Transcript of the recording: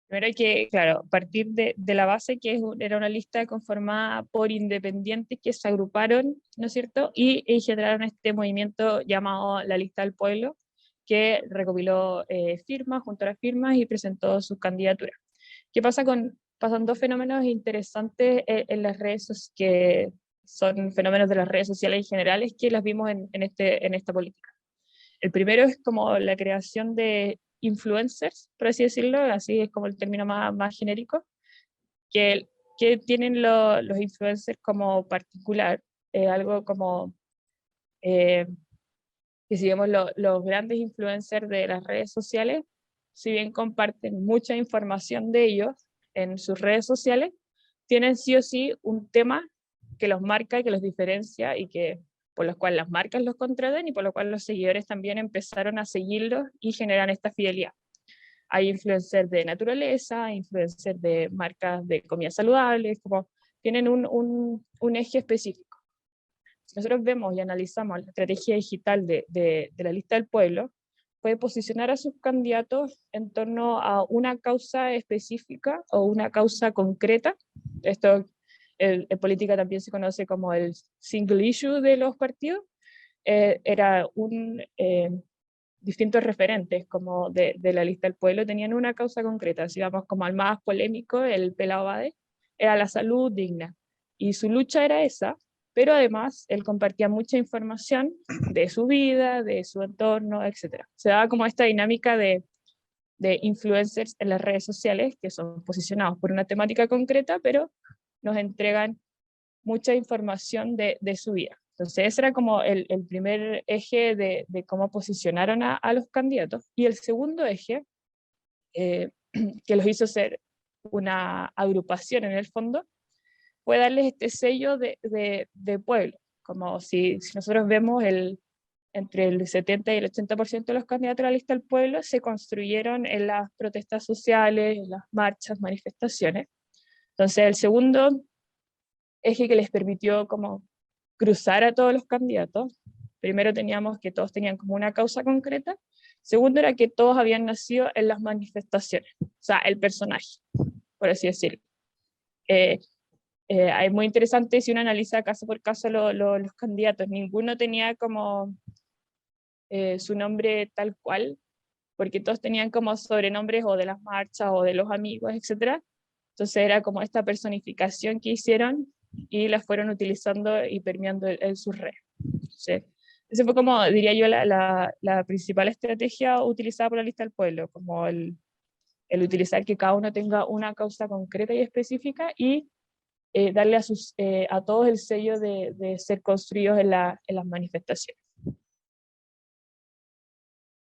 Primero hay que, claro, partir de la base que era una lista conformada por independientes que se agruparon, ¿no es cierto? Y generaron este movimiento llamado la Lista del Pueblo, que recopiló firmas junto a las firmas y presentó sus candidaturas. ¿Qué pasa pasan dos fenómenos interesantes en las redes que son fenómenos de las redes sociales en general, es que las vimos en esta política. El primero es como la creación de influencers, por así decirlo, así es como el término más genérico, que, que tienen los influencers como particular, algo como eh, que si vemos los grandes influencers de las redes sociales, si bien comparten mucha información de ellos en sus redes sociales, tienen sí o sí un tema que los marca y que los diferencia y que por los cuales las marcas los contratan y por lo cual los seguidores también empezaron a seguirlos y generan esta fidelidad. Hay influencers de naturaleza, influencers de marcas de comida saludables, como tienen un eje específico. Si nosotros vemos y analizamos la estrategia digital de la lista del pueblo, puede posicionar a sus candidatos en torno a una causa específica o una causa concreta. Esto en política también se conoce como el single issue de los partidos. Era distintos referentes como de la lista del pueblo tenían una causa concreta. Si vamos como al más polémico, el Pelao Bade, era la salud digna. Y su lucha era esa, pero además él compartía mucha información de su vida, de su entorno, etc. Se daba como esta dinámica de influencers en las redes sociales que son posicionados por una temática concreta, pero nos entregan mucha información de su vida. Entonces ese era como el primer eje de cómo posicionaron a los candidatos. Y el segundo eje, eh, que los hizo ser una agrupación en el fondo, fue darles este sello de pueblo. Como si nosotros vemos entre el 70 y el 80% de los candidatos a la lista del pueblo se construyeron en las protestas sociales, en las marchas, manifestaciones. Entonces el segundo eje que les permitió como cruzar a todos los candidatos. Primero teníamos que todos tenían como una causa concreta. Segundo era que todos habían nacido en las manifestaciones, o sea, el personaje, por así decirlo. Eh, es muy interesante si uno analiza caso por caso los candidatos. Ninguno tenía como su nombre tal cual, porque todos tenían como sobrenombres o de las marchas o de los amigos, etc. Entonces era como esta personificación que hicieron y la fueron utilizando y permeando en sus redes. Entonces, esa fue como, diría yo, la principal estrategia utilizada por la lista del pueblo, como el utilizar que cada uno tenga una causa concreta y específica y darle a todos el sello de ser construidos en las manifestaciones.